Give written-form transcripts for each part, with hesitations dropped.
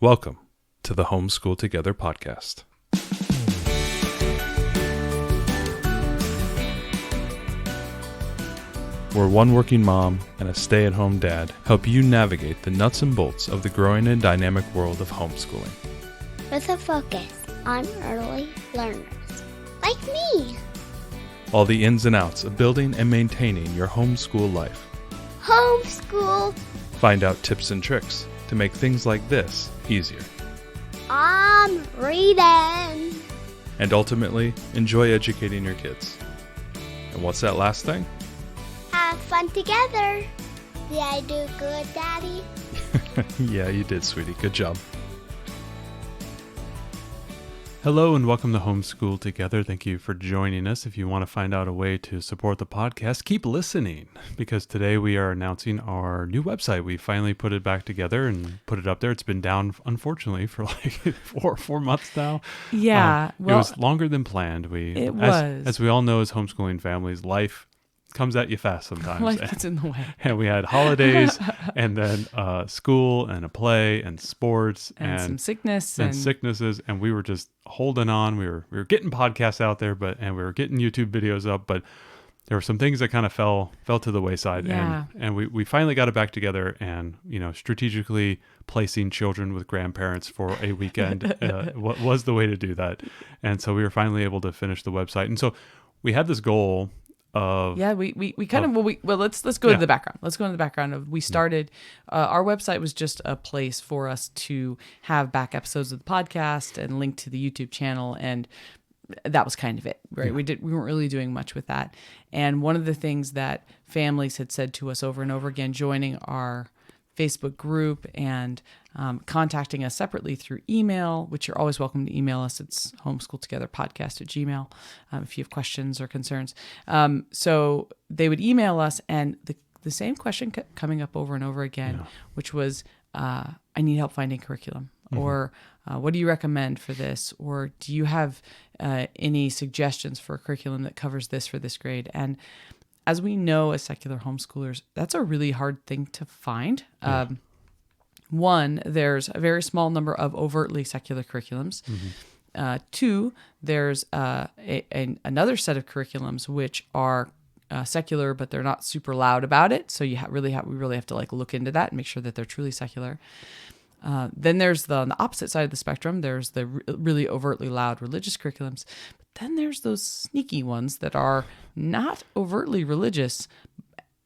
Welcome to the Homeschool Together podcast. Where one working mom and a stay-at-home dad help you navigate the nuts and bolts of the growing and dynamic world of homeschooling. With a focus on early learners, like me. All the ins and outs of building and maintaining your homeschool life. Homeschool. Find out tips and tricks to make things like this easier. I'm reading. And ultimately, enjoy educating your kids. And what's that last thing? Have fun together. Did I do good, Daddy? Yeah, you did, sweetie. Good job. Hello and welcome to Homeschool Together. Thank you for joining us. If you want to find out a way to support the podcast, keep listening, because today we are announcing our new website. We finally put it back together and put it up there. It's been down, unfortunately, for like four months now. Yeah. It was longer than planned. It was. As we all know, as homeschooling families, life comes at you fast sometimes. Life gets in the way. And we had holidays and then school and a play and sports and some sickness and sicknesses, and we were just holding on. We were getting podcasts out there, and we were getting YouTube videos up, but there were some things that kind of fell to the wayside. Yeah. And we finally got it back together, and strategically placing children with grandparents for a weekend was the way to do that. And so we were finally able to finish the website. And so we had this goal of, let's go to the background. Let's go into the background of, we started, our website was just a place for us to have back episodes of the podcast and link to the YouTube channel. And that was kind of it, right? Yeah. We weren't really doing much with that. And one of the things that families had said to us over and over again, joining our Facebook group and contacting us separately through email, which you're always welcome to email us. It's homeschooltogetherpodcast@gmail.com if you have questions or concerns. So they would email us, and the same question kept coming up over and over again, which was, I need help finding curriculum, or what do you recommend for this? Or do you have any suggestions for a curriculum that covers this for this grade? And as we know, as secular homeschoolers, that's a really hard thing to find. One, there's a very small number of overtly secular curriculums. Two, there's another set of curriculums which are secular, but they're not super loud about it. So we really have to look into that and make sure that they're truly secular. Then there's on the opposite side of the spectrum, there's the really overtly loud religious curriculums. But then there's those sneaky ones that are not overtly religious,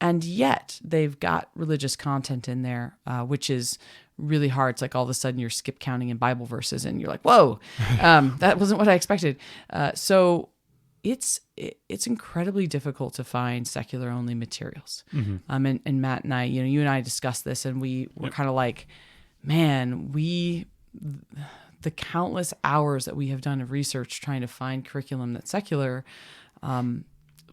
and yet they've got religious content in there, which is really hard. It's like all of a sudden you're skip counting in Bible verses, and you're like, whoa, that wasn't what I expected. So it's incredibly difficult to find secular only materials. And Matt and I, you and I discussed this, and we were kind of like, man, the countless hours that we have done of research trying to find curriculum that's secular,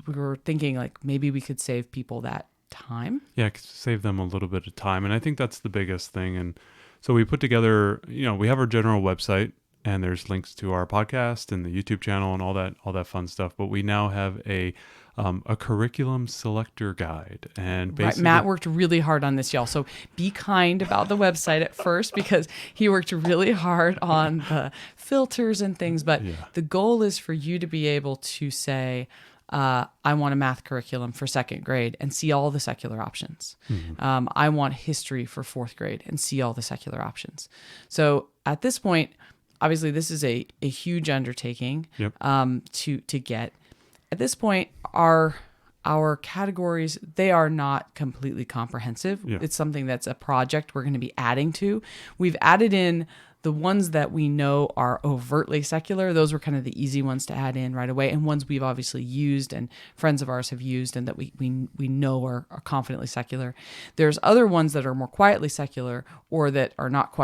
we were thinking maybe we could save people that time. Yeah, save them a little bit of time. And I think that's the biggest thing. And so we put together, we have our general website, and there's links to our podcast and the YouTube channel and all that fun stuff. But we now have a curriculum selector guide, and basically, Matt worked really hard on this, y'all. So be kind about the website at first, because he worked really hard on the filters and things. But the goal is for you to be able to say, I want a math curriculum for second grade and see all the secular options. I want history for fourth grade and see all the secular options. So at this point, obviously, this is a huge undertaking to get. At this point, our categories, they are not completely comprehensive. It's something that's a project we're going to be adding to. We've added in the ones that we know are overtly secular. Those were kind of the easy ones to add in right away, and ones we've obviously used and friends of ours have used and that we know are confidently secular. There's other ones that are more quietly secular, or that are not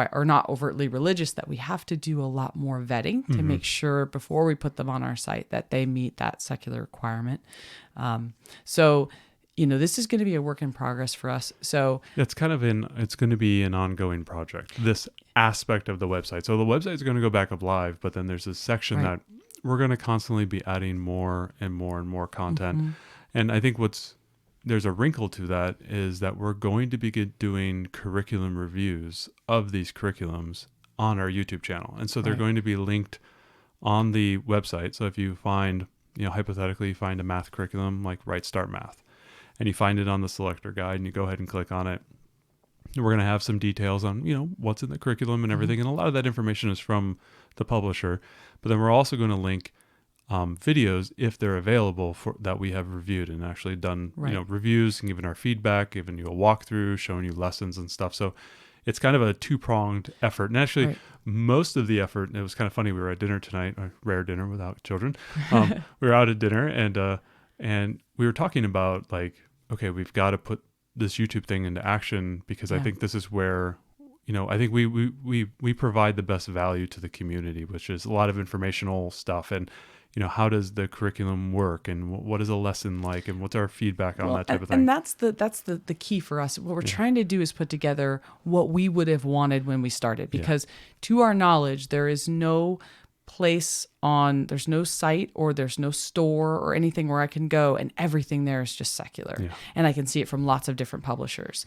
overtly religious, that we have to do a lot more vetting to make sure before we put them on our site that they meet that secular requirement. So this is going to be a work in progress for us. So it's going to be an ongoing project, this aspect of the website. So the website is going to go back up live, but then there's a section that we're going to constantly be adding more and more and more content. And I think there's a wrinkle to that, is that we're going to be doing curriculum reviews of these curriculums on our YouTube channel. And so they're Right. going to be linked on the website. So if you find, hypothetically, you find a math curriculum like Right Start Math, and you find it on the Selector guide, and you go ahead and click on it, we're going to have some details on, what's in the curriculum and everything. And a lot of that information is from the publisher. But then we're also going to link videos, if they're available, for that we have reviewed and actually done, Right. reviews and given our feedback, giving you a walkthrough, showing you lessons and stuff. So it's kind of a two-pronged effort. And actually, Right. most of the effort, and it was kind of funny, we were at dinner tonight, a rare dinner without children. We were out at dinner, and we were talking about, like, okay, we've got to put this YouTube thing into action, because I Yeah. think this is where, I think we provide the best value to the community, which is a lot of informational stuff. And, how does the curriculum work, and what is a lesson like, and what's our feedback on that type of thing? And that's the key for us. What we're trying to do is put together what we would have wanted when we started, because to our knowledge, there is no there's no site or there's no store or anything where I can go and everything there is just secular. Yeah. And I can see it from lots of different publishers.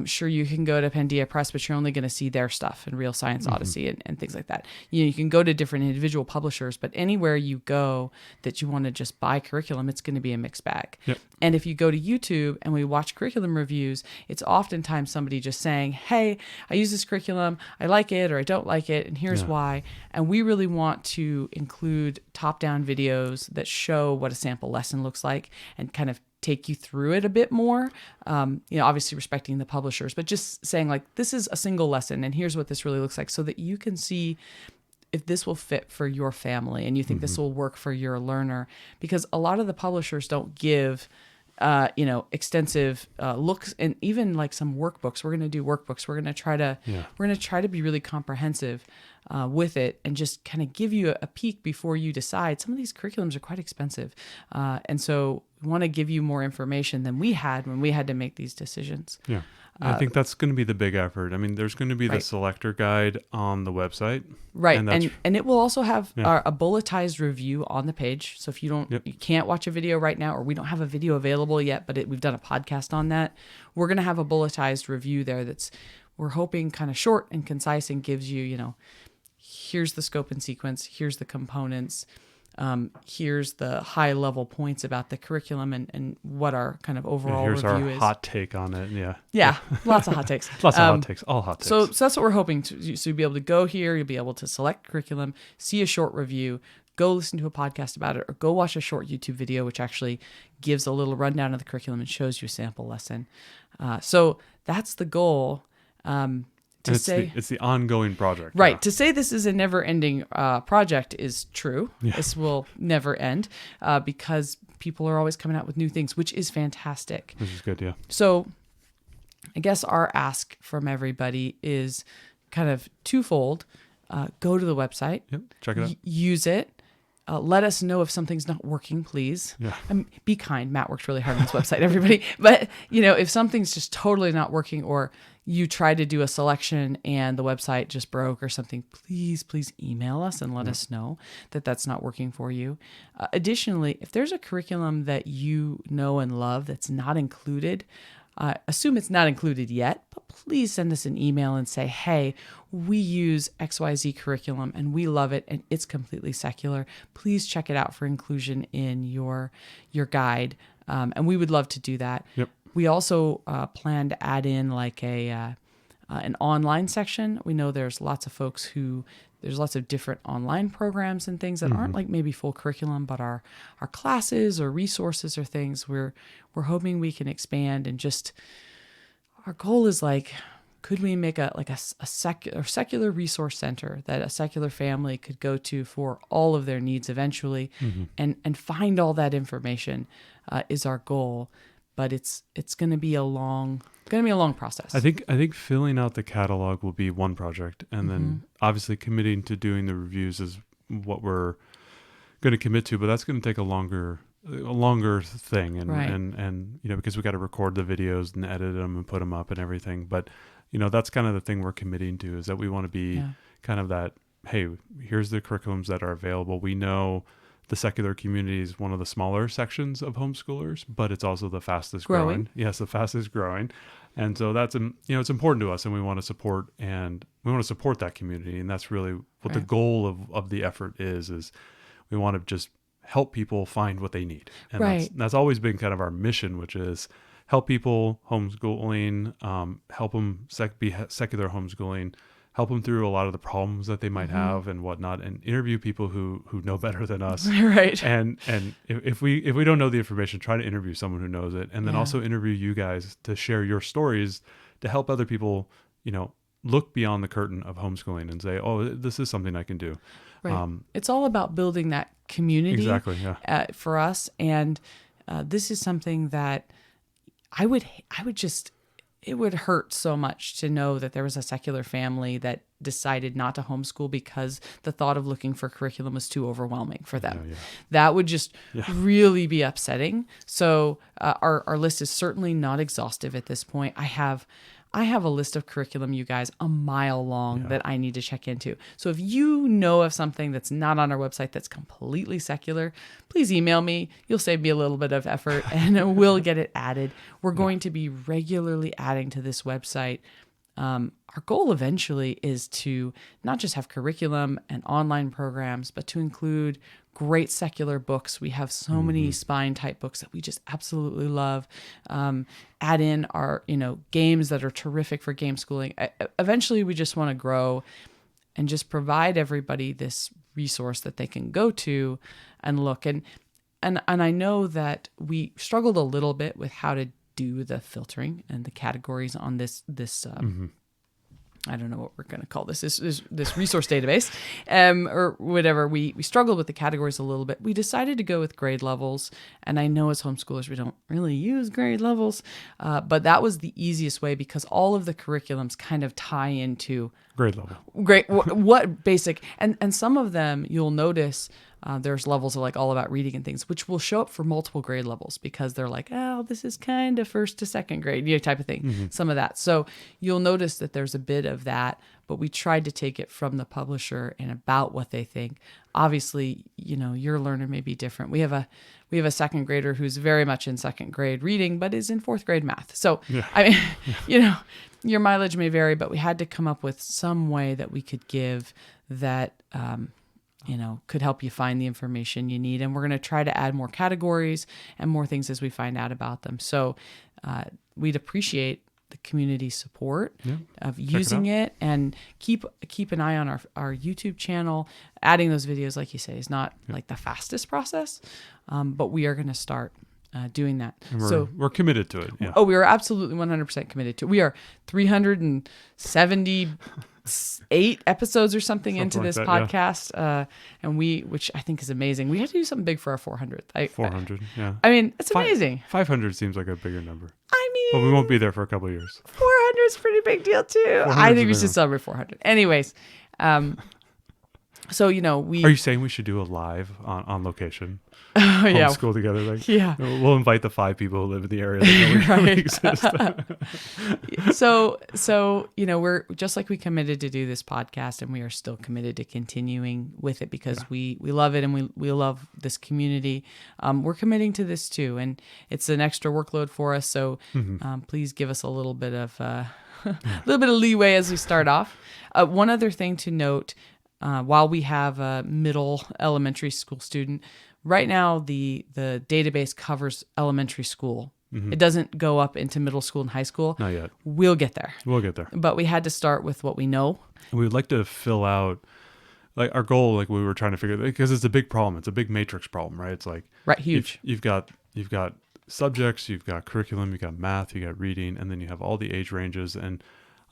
Sure, you can go to Pandia Press, but you're only going to see their stuff and Real Science Odyssey and things like that. You can go to different individual publishers, but anywhere you go that you want to just buy curriculum, it's going to be a mixed bag. Yep. And if you go to YouTube and we watch curriculum reviews, it's oftentimes somebody just saying, hey, I use this curriculum, I like it or I don't like it, and here's why. And we really want to include top-down videos that show what a sample lesson looks like and kind of take you through it a bit more, obviously respecting the publishers, but just saying, like, this is a single lesson and here's what this really looks like, so that you can see if this will fit for your family and you think this will work for your learner. Because a lot of the publishers don't give extensive looks, and even like some workbooks. We're going to do workbooks. We're going to try to be really comprehensive with it, and just kind of give you a peek before you decide. Some of these curriculums are quite expensive, and so we want to give you more information than we had when we had to make these decisions. Yeah. I think that's going to be the big effort. I mean, there's going to be the Right. Selector guide on the website. Right. And And it will also have a bulletized review on the page. So if you Yep. you can't watch a video right now, or we don't have a video available yet, but we've done a podcast on that, we're going to have a bulletized review there we're hoping kind of short and concise and gives you, here's the scope and sequence, here's the components, here's the high level points about the curriculum and what our kind of overall here's review our is. hot take on it. Yeah. Yeah, lots of hot takes. Lots of hot takes. All hot takes. So that's what we're hoping to. So you'll be able to go here, you'll be able to select curriculum, see a short review, go listen to a podcast about it, or go watch a short YouTube video, which actually gives a little rundown of the curriculum and shows you a sample lesson. So that's the goal. It's the ongoing project. Right. Yeah. To say this is a never-ending project is true. Yeah. This will never end because people are always coming out with new things, which is fantastic. Which is good. Yeah. So I guess our ask from everybody is kind of twofold. Go to the website. Yep. Check it out. Use it. Let us know if something's not working, please. Yeah. Be kind. Matt worked really hard on this website, everybody. But, if something's just totally not working, or you try to do a selection and the website just broke or something, please email us and let us know that that's not working for you. Additionally, if there's a curriculum that you know and love that's not included, assume it's not included yet, but please send us an email and say, hey, we use XYZ curriculum and we love it and it's completely secular. Please check it out for inclusion in your guide. And we would love to do that. Yep. We also plan to add in like an online section. We know there's lots of different online programs and things that aren't like maybe full curriculum, but are classes or resources or things we're hoping we can expand. And just our goal is like, could we make a secular resource center that a secular family could go to for all of their needs eventually, and find all that information is our goal. But it's going to be a long process. I think filling out the catalog will be one project, and then obviously committing to doing the reviews is what we're going to commit to. But that's going to take a longer thing, and Right. and because we got to record the videos and edit them and put them up and everything. But that's kind of the thing we're committing to, is that we want to be kind of that. Hey, here's the curriculums that are available. We know the secular community is one of the smaller sections of homeschoolers, but it's also the fastest growing. Yes, the fastest growing. And so that's, it's important to us, and we want to support that community. And that's really what the goal of the effort is we want to just help people find what they need. And that's always been kind of our mission, which is help people homeschooling, help them be secular homeschooling, help them through a lot of the problems that they might have and whatnot, and interview people who know better than us. Right. And if we don't know the information, try to interview someone who knows it, and then also interview you guys to share your stories to help other people, look beyond the curtain of homeschooling and say, oh, this is something I can do. Right. It's all about building that community. Exactly. Yeah. For us. And this is something that I would just, it would hurt so much to know that there was a secular family that decided not to homeschool because the thought of looking for curriculum was too overwhelming for them. Yeah. That would just really be upsetting. So our list is certainly not exhaustive at this point. I have a list of curriculum, you guys, a mile long that I need to check into. So if you know of something that's not on our website that's completely secular, please email me. You'll save me a little bit of effort and we'll get it added. We're going to be regularly adding to this website. Our goal eventually is to not just have curriculum and online programs, but to include great secular books. We have so many spine type books that we just absolutely love. Add in our, games that are terrific for game schooling. Eventually we just want to grow and just provide everybody this resource that they can go to and look. And I know that we struggled a little bit with how to do the filtering and the categories on this I don't know what we're going to call this resource database, or whatever. We struggled with the categories a little bit. We decided to go with grade levels. And I know as homeschoolers, we don't really use grade levels, but that was the easiest way because all of the curriculums kind of tie into grade level. What basic, and some of them you'll notice there's levels of like all about reading and things, which will show up for multiple grade levels because they're like, oh, this is kind of first to second grade, type of thing, some of that. So you'll notice that there's a bit of that, but we tried to take it from the publisher and about what they think. Obviously, your learner may be different. We have a second grader who's very much in second grade reading, but is in fourth grade math. So, I mean, your mileage may vary, but we had to come up with some way that we could give that, could help you find the information you need. And we're going to try to add more categories and more things as we find out about them. So we'd appreciate the community support of using it, and keep an eye on our YouTube channel. Adding those videos, like you say, is not like the fastest process, but we are going to start doing that. And we're committed to it. Yeah. Oh, we are absolutely 100% committed to it. We are 378 episodes or something into like this that, podcast. And which I think is amazing. We had to do something big for our 400th. 400, yeah. I mean, it's amazing. 500 seems like a bigger number. I mean, but we won't be there for a couple of years. 400 is a pretty big deal too. I think we should celebrate 400. Anyways, so Are you saying we should do a live on location? Oh, yeah. Homeschool together. Yeah. We'll invite the 5 people who live in the area that know we exist. So, we're just like we committed to do this podcast, and we are still committed to continuing with it because we love it and we love this community. We're committing to this too, and it's an extra workload for us. So please give us a little bit of leeway as we start off. One other thing to note, while we have a middle elementary school student, right now the database covers elementary school. It doesn't go up into middle school and high school. Not yet. We'll get there. But we had to start with what we know. We would like to fill out, like our goal, like we were trying to figure, because it's a big problem. It's a big matrix problem, right? It's like huge. You've got subjects, you've got curriculum, you've got math, you got reading, and then you have all the age ranges. And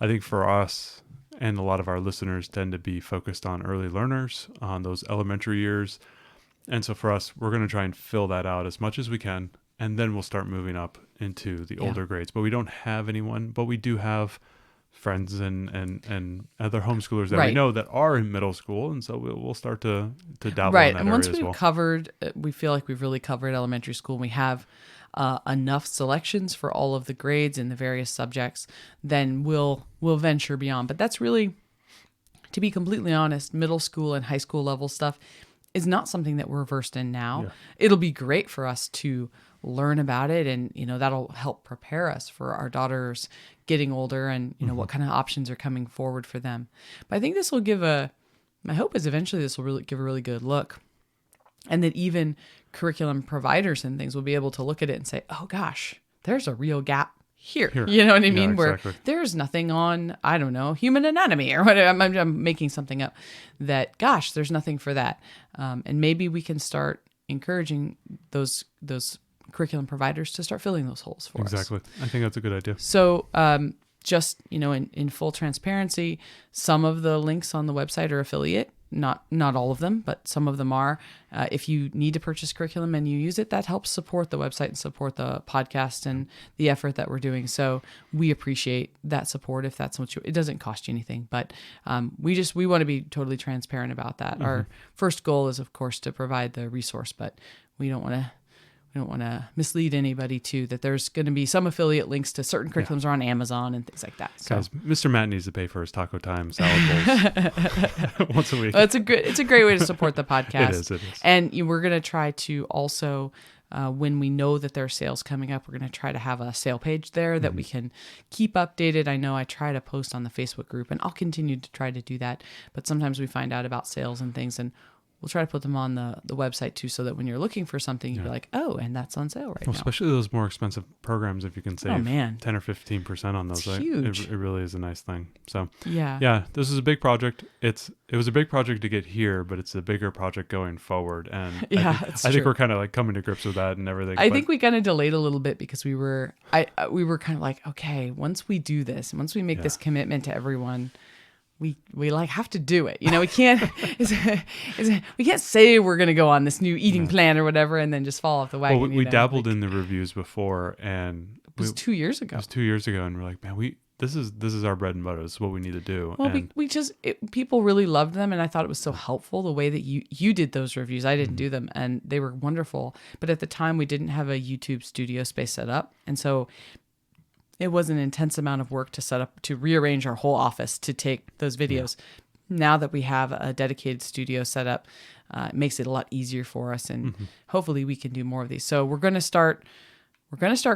I think for us, and a lot of our listeners tend to be focused on early learners, on those elementary years. And so for us, we're going to try and fill that out as much as we can, and then we'll start moving up into the older grades. But we don't have anyone, but we do have friends and other homeschoolers that we know that are in middle school, and so we'll start to dabble in that and once area we've covered, we feel like we've really covered elementary school, and we have enough selections for all of the grades and the various subjects, then we'll venture beyond. But that's really, to be completely honest, middle school and high school level stuff is not something that we're versed in now. It'll be great for us to learn about it. And, that'll help prepare us for our daughters getting older and, what kind of options are coming forward for them. But I think this will my hope is eventually this will really give a really good look. And that even curriculum providers and things will be able to look at it and say, oh gosh, there's a real gap here. You know what I mean? Yeah, exactly. Where there's nothing on, I don't know, human anatomy or whatever. I'm making something up that, gosh, there's nothing for that. And maybe we can start encouraging those curriculum providers to start filling those holes for us. Exactly. I think that's a good idea. So, just, in full transparency, some of the links on the website are affiliate. Not all of them, but some of them are. If you need to purchase curriculum and you use it, that helps support the website and support the podcast and the effort that we're doing. So we appreciate that support if that's what it doesn't cost you anything. But we want to be totally transparent about that. Our first goal is, of course, to provide the resource, but we don't want to mislead anybody too, that there's going to be some affiliate links to certain curriculums are on Amazon and things like that. So. Guys, Mr. Matt needs to pay for his taco time salad bowls once a week. Well, it's a great way to support the podcast. It is. And we're going to try to also, when we know that there are sales coming up, we're going to try to have a sale page there that we can keep updated. I know I try to post on the Facebook group, and I'll continue to try to do that. But sometimes we find out about sales and things, and we'll try to put them on the website too, so that when you're looking for something, you'll be like, oh, and that's on sale now. Especially those more expensive programs, if you can save 10 or 15% on those, right? Huge. It really is a nice thing. So yeah, this is a big project. It was a big project to get here, but it's a bigger project going forward. And I think we're kind of like coming to grips with that and everything. I think we kind of delayed a little bit because we were kind of like, okay, once we do this, once we make this commitment to everyone, we like have to do it. We can't we can't say we're going to go on this new eating plan or whatever and then just fall off the wagon. Well, we dabbled in the reviews before, and it was 2 years ago. It was 2 years ago, and we're like, man, this is our bread and butter. This is what we need to do. Well, people really loved them, and I thought it was so helpful the way that you did those reviews. I didn't do them, and they were wonderful. But at the time, we didn't have a YouTube studio space set up, and so it was an intense amount of work to set up, to rearrange our whole office to take those videos. Yeah. Now that we have a dedicated studio set up, it makes it a lot easier for us, and hopefully we can do more of these. So we're going to start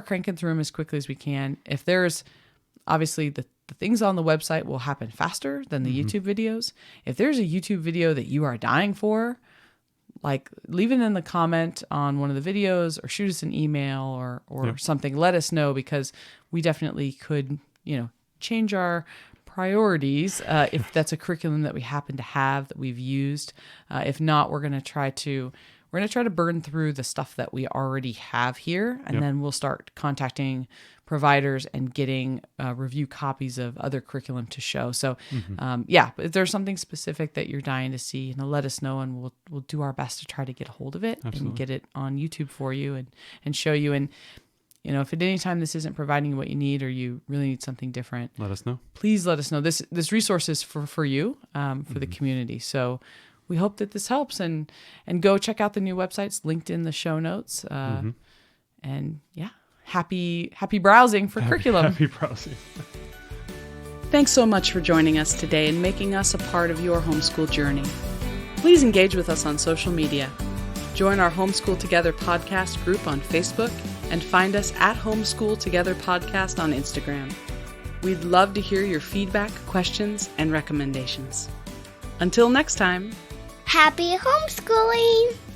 cranking through them as quickly as we can. If there's obviously the things on the website will happen faster than the YouTube videos. If there's a YouTube video that you are dying for, like leave it in the comment on one of the videos or shoot us an email or something. Let us know, because we definitely could, change our priorities if that's a curriculum that we happen to have that we've used. If not, we're going to try to burn through the stuff that we already have here, and then we'll start contacting providers and getting review copies of other curriculum to show. So, if there's something specific that you're dying to see, let us know, and we'll do our best to try to get a hold of it and get it on YouTube for you and show you. And if at any time this isn't providing you what you need, or you really need something different, let us know. Please let us know. This resource is for you, for the community. So we hope that this helps, and go check out the new websites linked in the show notes. And happy browsing for curriculum. Happy browsing. Thanks so much for joining us today and making us a part of your homeschool journey. Please engage with us on social media. Join our Homeschool Together podcast group on Facebook, and find us at Homeschool Together Podcast on Instagram. We'd love to hear your feedback, questions, and recommendations. Until next time. Happy homeschooling!